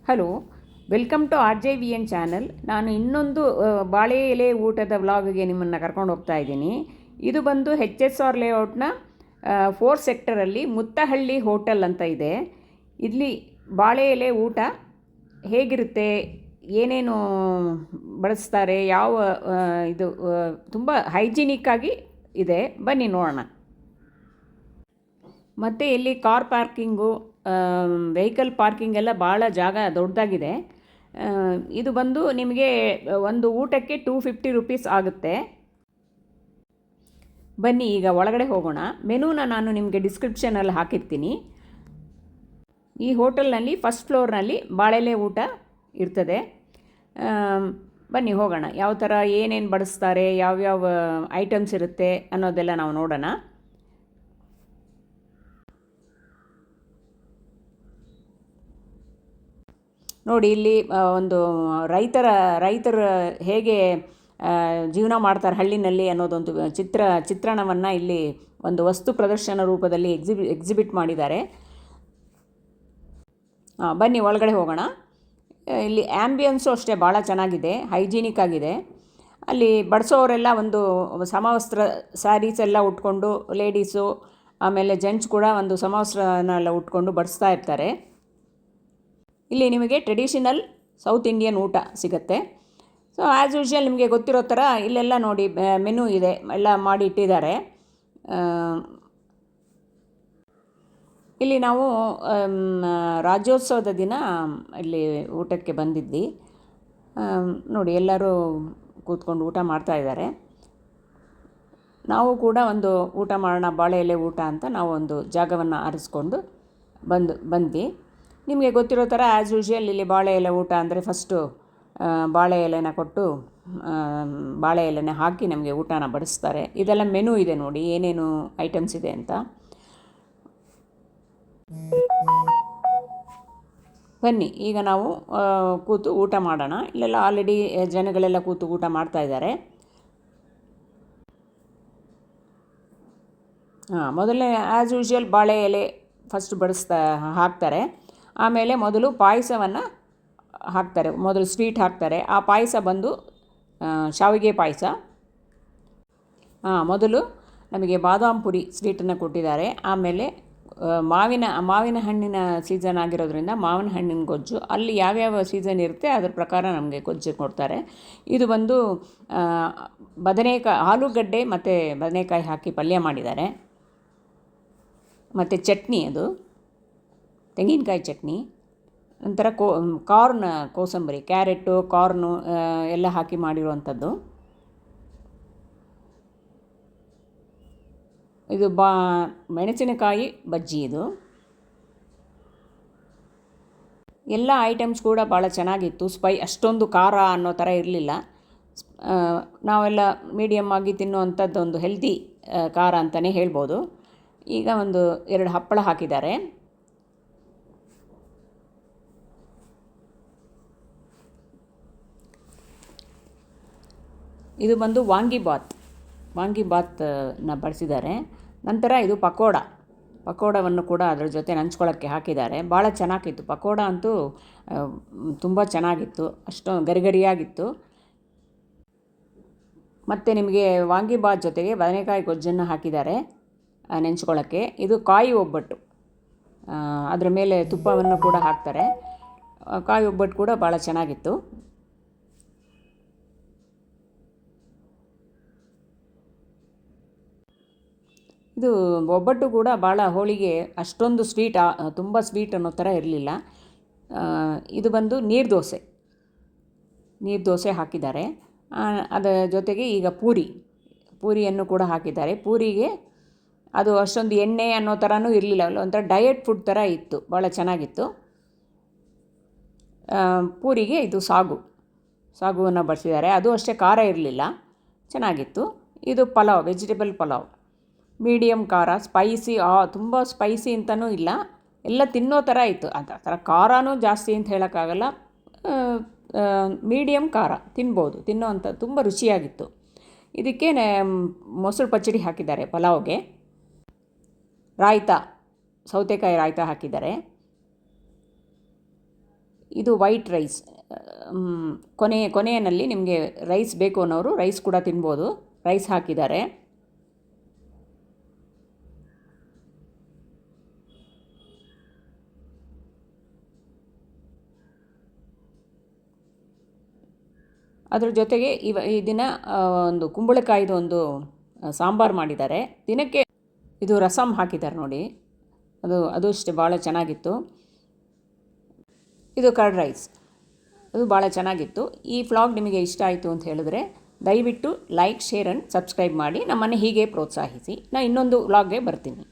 Hello, welcome to R J V N channel. ನಾನು ಇನ್ನೊಂದು ಬಾಳೆ ಎಲೆ ಊಟದ ವ್ಲಾಗ್ಗೆ ನಿಮ್ಮನ್ನು ಕರ್ಕೊಂಡು ಹೋಗ್ತಾ ಇದ್ದೀನಿ. ಇದು ಬಂದು ಹೆಚ್ ಎಸ್ ಆರ್ ಲೇಔಟ್ನ 4 ಸೆಕ್ಟರಲ್ಲಿ ಮುತ್ತಹಳ್ಳಿ ಹೋಟೆಲ್ ಅಂತ ಇದೆ. ಇಲ್ಲಿ ಬಾಳೆ ಎಲೆ ಊಟ ಹೇಗಿರುತ್ತೆ, ಏನೇನು ಬಳಸ್ತಾರೆ, ಯಾವ ಇದು ತುಂಬ ಹೈಜಿನಿಕ್ಕಾಗಿ ಇದೆ. ಬನ್ನಿ ನೋಡೋಣ. ಮತ್ತು ಇಲ್ಲಿ ಕಾರ್ ಪಾರ್ಕಿಂಗು, ವೆಹಿಕಲ್ ಪಾರ್ಕಿಂಗ್ ಎಲ್ಲ ಭಾಳ ಜಾಗ ದೊಡ್ಡದಾಗಿದೆ. ಇದು ಬಂದು ನಿಮಗೆ ಒಂದು ಊಟಕ್ಕೆ 250 ರೂಪೀಸ್ ಆಗುತ್ತೆ. ಬನ್ನಿ ಈಗ ಒಳಗಡೆ ಹೋಗೋಣ. ಮೆನೂನ ನಾನು ನಿಮಗೆ ಡಿಸ್ಕ್ರಿಪ್ಷನಲ್ಲಿ ಹಾಕಿರ್ತೀನಿ. ಈ ಹೋಟೆಲ್ನಲ್ಲಿ ಫಸ್ಟ್ ಫ್ಲೋರ್ನಲ್ಲಿ ಬಾಳೆಲೆ ಊಟ ಇರ್ತದೆ. ಬನ್ನಿ ಹೋಗೋಣ. ಯಾವ ಥರ ಏನೇನು ಬಡಿಸ್ತಾರೆ, ಯಾವ್ಯಾವ ಐಟಮ್ಸ್ ಇರುತ್ತೆ ಅನ್ನೋದೆಲ್ಲ ನಾವು ನೋಡೋಣ. ನೋಡಿ, ಇಲ್ಲಿ ಒಂದು ರೈತರ ಹೇಗೆ ಜೀವನ ಮಾಡ್ತಾರೆ ಹಳ್ಳಿನಲ್ಲಿ ಅನ್ನೋದೊಂದು ಚಿತ್ರಣವನ್ನು ಇಲ್ಲಿ ಒಂದು ವಸ್ತು ಪ್ರದರ್ಶನ ರೂಪದಲ್ಲಿ ಎಕ್ಸಿಬಿಟ್ ಮಾಡಿದ್ದಾರೆ. ಬನ್ನಿ ಒಳಗಡೆ ಹೋಗೋಣ. ಇಲ್ಲಿ ಆ್ಯಂಬಿಯನ್ಸು ಅಷ್ಟೇ ಭಾಳ ಚೆನ್ನಾಗಿದೆ, ಹೈಜೀನಿಕ್ ಆಗಿದೆ. ಅಲ್ಲಿ ಬಡಿಸೋರೆಲ್ಲ ಒಂದು ಸಮವಸ್ತ್ರ ಸ್ಯಾರೀಸ್ ಎಲ್ಲ ಉಟ್ಕೊಂಡು, ಲೇಡೀಸು ಆಮೇಲೆ ಜೆಂಟ್ಸ್ ಕೂಡ ಒಂದು ಸಮವಸ್ತ್ರನೆಲ್ಲ ಉಟ್ಕೊಂಡು ಬಡಿಸ್ತಾ ಇರ್ತಾರೆ. ಇಲ್ಲಿ ನಿಮಗೆ ಟ್ರೆಡಿಷನಲ್ ಸೌತ್ ಇಂಡಿಯನ್ ಊಟ ಸಿಗುತ್ತೆ. ಸೊ ಆ್ಯಸ್ ಯೂಶ್ವಲ್ ನಿಮಗೆ ಗೊತ್ತಿರೋ ಥರ ಇಲ್ಲೆಲ್ಲ ನೋಡಿ ಮೆನು ಇದೆ, ಎಲ್ಲ ಮಾಡಿ ಇಟ್ಟಿದ್ದಾರೆ. ಇಲ್ಲಿ ನಾವು ರಾಜ್ಯೋತ್ಸವದ ದಿನ ಇಲ್ಲಿ ಊಟಕ್ಕೆ ಬಂದಿದ್ವಿ. ನೋಡಿ, ಎಲ್ಲರೂ ಕೂತ್ಕೊಂಡು ಊಟ ಮಾಡ್ತಾ ಇದ್ದಾರೆ. ನಾವು ಕೂಡ ಒಂದು ಊಟ ಮಾಡೋಣ, ಬಾಳೆ ಎಲೆ ಊಟ ಅಂತ ನಾವು ಒಂದು ಜಾಗವನ್ನು ಆರಿಸ್ಕೊಂಡು ಬಂದ್ವಿ. ನಿಮಗೆ ಗೊತ್ತಿರೋ ಥರ ಆ್ಯಸ್ ಯೂಶ್ವಲ್ ಇಲ್ಲಿ ಬಾಳೆ ಎಲೆ ಊಟ ಅಂದರೆ ಫಸ್ಟು ಬಾಳೆ ಎಲೆನ ಕೊಟ್ಟು ಬಾಳೆ ಎಲೆನ ಹಾಕಿ ನಮಗೆ ಊಟನ ಬಡಿಸ್ತಾರೆ. ಇದೆಲ್ಲ ಮೆನು ಇದೆ ನೋಡಿ, ಏನೇನು ಐಟಮ್ಸ್ ಇದೆ ಅಂತ. ಬನ್ನಿ ಈಗ ನಾವು ಕೂತು ಊಟ ಮಾಡೋಣ. ಇಲ್ಲೆಲ್ಲ ಆಲ್ರೆಡಿ ಜನಗಳೆಲ್ಲ ಕೂತು ಊಟ ಮಾಡ್ತಾ ಇದ್ದಾರೆ. ಮೊದಲನೇ ಆ್ಯಸ್ ಯೂಶ್ವಲ್ ಬಾಳೆ ಎಲೆ ಫಸ್ಟ್ ಹಾಕ್ತಾರೆ. ಆಮೇಲೆ ಮೊದಲು ಪಾಯಸವನ್ನು ಹಾಕ್ತಾರೆ, ಮೊದಲು ಸ್ವೀಟ್ ಹಾಕ್ತಾರೆ. ಆ ಪಾಯಸ ಬಂದು ಶಾವಿಗೆ ಪಾಯಸ. ಮೊದಲು ನಮಗೆ ಬಾದಾಮ್ ಪುರಿ ಸ್ವೀಟನ್ನು ಕೊಟ್ಟಿದ್ದಾರೆ. ಆಮೇಲೆ ಮಾವಿನ ಹಣ್ಣಿನ ಸೀಸನ್ ಆಗಿರೋದ್ರಿಂದ ಮಾವಿನ ಹಣ್ಣಿನ ಗೊಜ್ಜು, ಅಲ್ಲಿ ಯಾವ್ಯಾವ ಸೀಸನ್ ಇರುತ್ತೆ ಅದ್ರ ಪ್ರಕಾರ ನಮಗೆ ಗೊಜ್ಜು ಕೊಡ್ತಾರೆ. ಇದು ಬಂದು ಆಲೂಗಡ್ಡೆ ಮತ್ತು ಬದನೆಕಾಯಿ ಹಾಕಿ ಪಲ್ಯ ಮಾಡಿದ್ದಾರೆ. ಮತ್ತು ಚಟ್ನಿ, ಅದು ತೆಂಗಿನಕಾಯಿ ಚಟ್ನಿ. ನಂತರ ಕೋಸಂಬರಿ, ಕ್ಯಾರೆಟು, ಕಾರ್ನು ಎಲ್ಲ ಹಾಕಿ ಮಾಡಿರುವಂಥದ್ದು. ಇದು ಮೆಣಸಿನಕಾಯಿ ಬಜ್ಜಿ. ಇದು ಎಲ್ಲ ಐಟಮ್ಸ್ ಕೂಡ ಭಾಳ ಚೆನ್ನಾಗಿತ್ತು. ಅಷ್ಟೊಂದು ಖಾರ ಅನ್ನೋ ಥರ ಇರಲಿಲ್ಲ. ನಾವೆಲ್ಲ ಮೀಡಿಯಮ್ ಆಗಿ ತಿನ್ನುವಂಥದ್ದು, ಒಂದು ಹೆಲ್ದಿ ಖಾರ ಅಂತಲೇ ಹೇಳ್ಬೋದು. ಈಗ ಒಂದು 2 ಹಪ್ಪಳ ಹಾಕಿದ್ದಾರೆ. ಇದು ಬಂದು ವಾಂಗಿಬಾತ್ನ ಬಳಸಿದ್ದಾರೆ. ನಂತರ ಇದು ಪಕೋಡವನ್ನು ಕೂಡ ಅದರ ಜೊತೆ ನಂಚ್ಕೊಳ್ಳೋಕ್ಕೆ ಹಾಕಿದ್ದಾರೆ. ಭಾಳ ಚೆನ್ನಾಗಿತ್ತು. ಪಕೋಡ ಅಂತೂ ತುಂಬ ಚೆನ್ನಾಗಿತ್ತು, ಅಷ್ಟೊಂದು ಗರಿಗರಿಯಾಗಿತ್ತು. ಮತ್ತು ನಿಮಗೆ ವಾಂಗಿಬಾತ್ ಜೊತೆಗೆ ಬದನೆಕಾಯಿ ಗೊಜ್ಜನ್ನು ಹಾಕಿದ್ದಾರೆ ನೆಂಚ್ಕೊಳ್ಳೋಕ್ಕೆ. ಇದು ಕಾಯಿ ಒಬ್ಬಟ್ಟು, ಅದರ ಮೇಲೆ ತುಪ್ಪವನ್ನು ಕೂಡ ಹಾಕ್ತಾರೆ. ಕಾಯಿ ಒಬ್ಬಟ್ಟು ಕೂಡ ಭಾಳ ಚೆನ್ನಾಗಿತ್ತು. ಇದು ಒಬ್ಬಟ್ಟು ಕೂಡ ಭಾಳ ಹೋಳಿಗೆ ಅಷ್ಟೊಂದು ತುಂಬ ಸ್ವೀಟ್ ಅನ್ನೋ ಥರ ಇರಲಿಲ್ಲ. ಇದು ಬಂದು ನೀರು ದೋಸೆ ಹಾಕಿದ್ದಾರೆ. ಅದರ ಜೊತೆಗೆ ಈಗ ಪೂರಿಯನ್ನು ಕೂಡ ಹಾಕಿದ್ದಾರೆ. ಪೂರಿಗೆ ಅದು ಅಷ್ಟೊಂದು ಎಣ್ಣೆ ಅನ್ನೋ ಥರನೂ ಇರಲಿಲ್ಲ, ಒಂಥರ ಡಯಟ್ ಫುಡ್ ಥರ ಇತ್ತು, ಭಾಳ ಚೆನ್ನಾಗಿತ್ತು. ಪೂರಿಗೆ ಇದು ಸಾಗುವನ್ನು ಬಳಸಿದ್ದಾರೆ. ಅದು ಅಷ್ಟೇ ಖಾರ ಇರಲಿಲ್ಲ, ಚೆನ್ನಾಗಿತ್ತು. ಇದು ವೆಜಿಟೇಬಲ್ ಪಲಾವ್, ಮೀಡಿಯಮ್ ಖಾರ, ಸ್ಪೈಸಿ, ತುಂಬ ಸ್ಪೈಸಿ ಅಂತಲೂ ಇಲ್ಲ, ಎಲ್ಲ ತಿನ್ನೋ ಥರ ಇತ್ತು. ಆ ಥರ ಖಾರನೂ ಜಾಸ್ತಿ ಅಂತ ಹೇಳೋಕ್ಕಾಗಲ್ಲ, ಮೀಡಿಯಮ್ ಖಾರ ತಿನ್ನೋ ಅಂಥ ತುಂಬ ರುಚಿಯಾಗಿತ್ತು. ಇದಕ್ಕೆ ಮೊಸರು ಪಚ್ಚಡಿ ಹಾಕಿದ್ದಾರೆ. ಪಲಾವ್ಗೆ ಸೌತೆಕಾಯಿ ರಾಯ್ತ ಹಾಕಿದ್ದಾರೆ. ಇದು ವೈಟ್ ರೈಸ್. ಕೊನೆಯಲ್ಲಿ ನಿಮಗೆ ರೈಸ್ ಬೇಕು ಅನ್ನೋರು ರೈಸ್ ಕೂಡ ತಿನ್ಬೋದು. ರೈಸ್ ಹಾಕಿದ್ದಾರೆ. ಅದ್ರ ಜೊತೆಗೆ ಈ ದಿನ ಒಂದು ಕುಂಬಳಕಾಯಿದು ಒಂದು ಸಾಂಬಾರು ಮಾಡಿದ್ದಾರೆ. ದಿನಕ್ಕೆ ಇದು ರಸಮ್ ಹಾಕಿದ್ದಾರೆ ನೋಡಿ, ಅದು ಅಷ್ಟೇ ಭಾಳ ಚೆನ್ನಾಗಿತ್ತು. ಇದು ಕರ್ಡ್ ರೈಸ್, ಅದು ಭಾಳ ಚೆನ್ನಾಗಿತ್ತು. ಈ ವ್ಲಾಗ್ ನಿಮಗೆ ಇಷ್ಟ ಆಯಿತು ಅಂತ ಹೇಳಿದ್ರೆ ದಯವಿಟ್ಟು ಲೈಕ್, ಶೇರ್ ಆ್ಯಂಡ್ ಸಬ್ಸ್ಕ್ರೈಬ್ ಮಾಡಿ ನಮ್ಮನ್ನು ಹೀಗೆ ಪ್ರೋತ್ಸಾಹಿಸಿ. ನಾನು ಇನ್ನೊಂದು ವ್ಲಾಗ್ಗೆ ಬರ್ತೀನಿ.